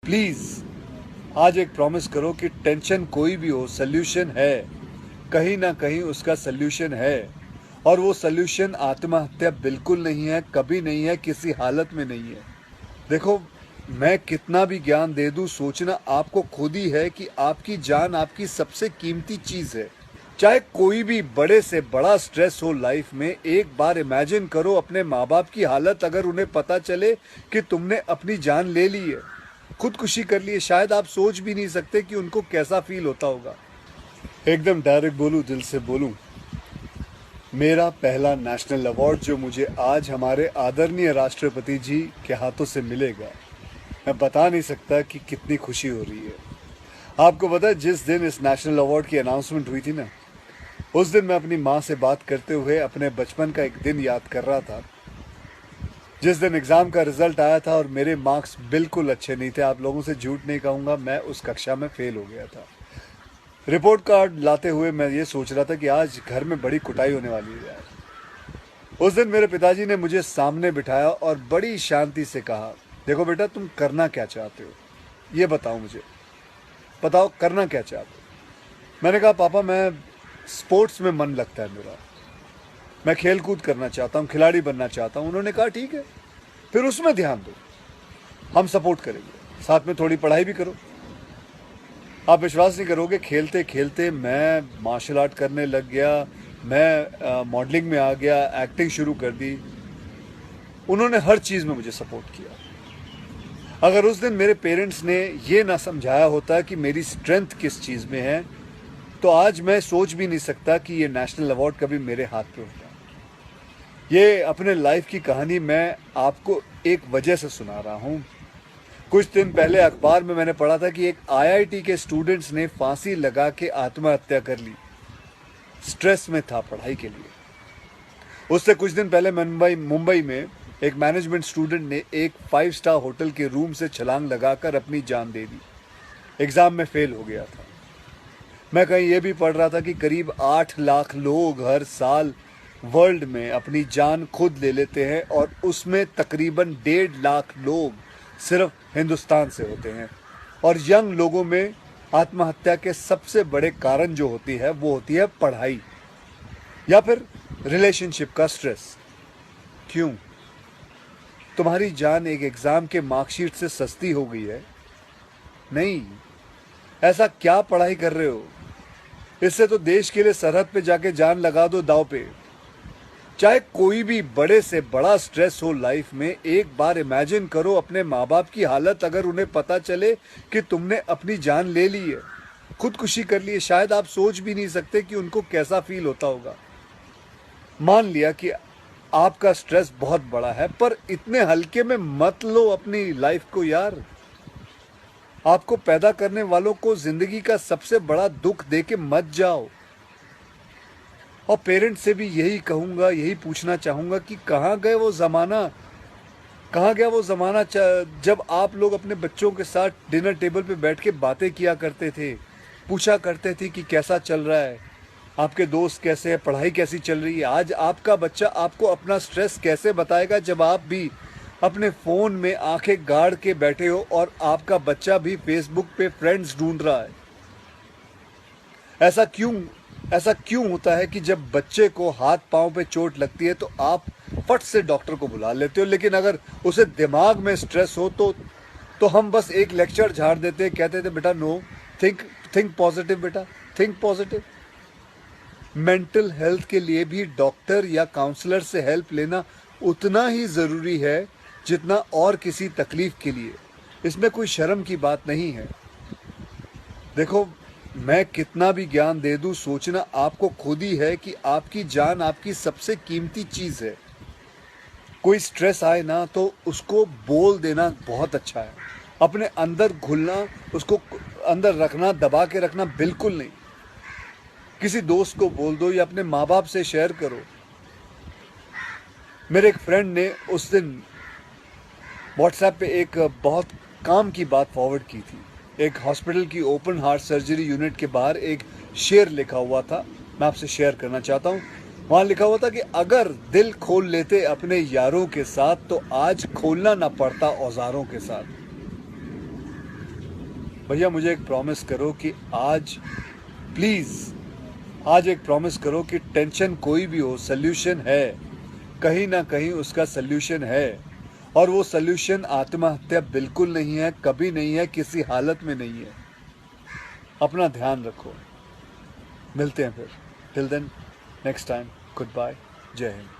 Please आज एक promise करो कि टेंशन कोई भी हो, सोल्यूशन है, कहीं ना कहीं उसका सोल्यूशन है। और वो सोल्यूशन आत्महत्या बिल्कुल नहीं है, कभी नहीं है, किसी हालत में नहीं है। देखो, मैं कितना भी ज्ञान दे दूं, सोचना आपको खुद ही है कि आपकी जान आपकी सबसे कीमती चीज है। चाहे कोई भी बड़े से बड़ा स्ट्रेस हो लाइफ में, एक बार इमेजिन करो अपने माँ बाप की हालत अगर उन्हें पता चले कि तुमने अपनी जान ले ली है, खुदकुशी कर ली है। शायद आप सोच भी नहीं सकते कि उनको कैसा फील होता होगा। एकदम डायरेक्ट बोलूं, दिल से बोलूं, मेरा पहला नेशनल अवार्ड जो मुझे आज हमारे आदरणीय राष्ट्रपति जी के हाथों से मिलेगा, मैं बता नहीं सकता कि कितनी खुशी हो रही है। आपको पता है, जिस दिन इस नेशनल अवार्ड की अनाउंसमेंट हुई थी ना, उस दिन मैं अपनी माँ से बात करते हुए अपने बचपन का एक दिन याद कर रहा था, जिस दिन एग्ज़ाम का रिजल्ट आया था और मेरे मार्क्स बिल्कुल अच्छे नहीं थे। आप लोगों से झूठ नहीं कहूँगा, मैं उस कक्षा में फेल हो गया था। रिपोर्ट कार्ड लाते हुए मैं ये सोच रहा था कि आज घर में बड़ी कुटाई होने वाली है यार। उस दिन मेरे पिताजी ने मुझे सामने बिठाया और बड़ी शांति से कहा, देखो बेटा, तुम करना क्या चाहते हो, ये बताओ मुझे, बताओ करना क्या चाहते हो। मैंने कहा, पापा मैं स्पोर्ट्स में मन लगता है मेरा, मैं खेल कूद करना चाहता हूँ, खिलाड़ी बनना चाहता हूँ। उन्होंने कहा, ठीक है, फिर उसमें ध्यान दो, हम सपोर्ट करेंगे, साथ में थोड़ी पढ़ाई भी करो। आप विश्वास नहीं करोगे, खेलते खेलते मैं मार्शल आर्ट करने लग गया, मैं मॉडलिंग में आ गया, एक्टिंग शुरू कर दी। उन्होंने हर चीज़ में मुझे सपोर्ट किया। अगर उस दिन मेरे पेरेंट्स ने ये ना समझाया होता कि मेरी स्ट्रेंथ किस चीज़ में है, तो आज मैं सोच भी नहीं सकता कि ये नेशनल अवार्ड कभी मेरे हाथ पे होता। ये अपने लाइफ की कहानी मैं आपको एक वजह से सुना रहा हूँ। कुछ दिन पहले अखबार में मैंने पढ़ा था कि एक आईआईटी के स्टूडेंट्स ने फांसी लगा के आत्महत्या कर ली। स्ट्रेस में था पढ़ाई के लिए। उससे कुछ दिन पहले मुंबई में एक मैनेजमेंट स्टूडेंट ने एक 5 स्टार होटल के रूम से छलांग लगाकर अपनी जान दे दी। एग्जाम में फेल हो गया था। मैं कहीं ये भी पढ़ रहा था कि करीब 8 लाख लोग हर साल वर्ल्ड में अपनी जान खुद ले लेते हैं और उसमें तकरीबन 1.5 लाख लोग सिर्फ हिंदुस्तान से होते हैं। और यंग लोगों में आत्महत्या के सबसे बड़े कारण जो होती है वो होती है पढ़ाई या फिर रिलेशनशिप का स्ट्रेस। क्यों? तुम्हारी जान एक एग्जाम के मार्कशीट से सस्ती हो गई है? नहीं। ऐसा क्या पढ़ाई कर रहे हो? इससे तो देश के लिए सरहद पे जाके जान लगा दो दांव पे। चाहे कोई भी बड़े से बड़ा स्ट्रेस हो लाइफ में, एक बार इमेजिन करो अपने माँ बाप की हालत अगर उन्हें पता चले कि तुमने अपनी जान ले ली है, खुदकुशी कर ली है। शायद आप सोच भी नहीं सकते कि उनको कैसा फील होता होगा। मान लिया कि आपका स्ट्रेस बहुत बड़ा है, पर इतने हल्के में मत लो अपनी लाइफ को यार। आपको पैदा करने वालों को जिंदगी का सबसे बड़ा दुख दे के मत जाओ। और पेरेंट्स से भी यही कहूँगा, यही पूछना चाहूँगा कि कहाँ गए वो ज़माना, कहाँ गया वो ज़माना जब आप लोग अपने बच्चों के साथ डिनर टेबल पे बैठ के बातें किया करते थे, पूछा करते थे कि कैसा चल रहा है, आपके दोस्त कैसे हैं, पढ़ाई कैसी चल रही है। आज आपका बच्चा आपको अपना स्ट्रेस कैसे बताएगा जब आप भी अपने फ़ोन में आंखें गाड़ के बैठे हो और आपका बच्चा भी फेसबुक पे फ्रेंड्स ढूंढ रहा है। ऐसा क्यों होता है कि जब बच्चे को हाथ पांव पे चोट लगती है तो आप फट से डॉक्टर को बुला लेते हो, लेकिन अगर उसे दिमाग में स्ट्रेस हो तो हम बस एक लेक्चर झाड़ देते, कहते थे बेटा नो, थिंक पॉजिटिव बेटा, थिंक पॉजिटिव। मेंटल हेल्थ के लिए भी डॉक्टर या काउंसलर से हेल्प लेना उतना ही ज़रूरी है जितना और किसी तकलीफ के लिए। इसमें कोई शर्म की बात नहीं है। देखो, मैं कितना भी ज्ञान दे दूं, सोचना आपको खुद ही है कि आपकी जान आपकी सबसे कीमती चीज़ है। कोई स्ट्रेस आए ना तो उसको बोल देना बहुत अच्छा है। अपने अंदर घुलना, उसको अंदर रखना, दबा के रखना बिल्कुल नहीं। किसी दोस्त को बोल दो या अपने माँ बाप से शेयर करो। मेरे एक फ्रेंड ने उस दिन व्हाट्सएप पे एक बहुत काम की बात फॉरवर्ड की थी। एक हॉस्पिटल की ओपन हार्ट सर्जरी यूनिट के बाहर एक शेर लिखा हुआ था, मैं आपसे शेयर करना चाहता हूँ। वहाँ लिखा हुआ था कि अगर दिल खोल लेते अपने यारों के साथ तो आज खोलना ना पड़ता औजारों के साथ। भैया मुझे एक प्रॉमिस करो कि आज प्लीज़ आज एक प्रॉमिस करो कि टेंशन कोई भी हो, सल्यूशन है, कहीं ना कहीं उसका सल्यूशन है। और वो सल्यूशन आत्महत्या बिल्कुल नहीं है, कभी नहीं है, किसी हालत में नहीं है। अपना ध्यान रखो, मिलते हैं फिर। Till then, next time, good bye, जय हिंद।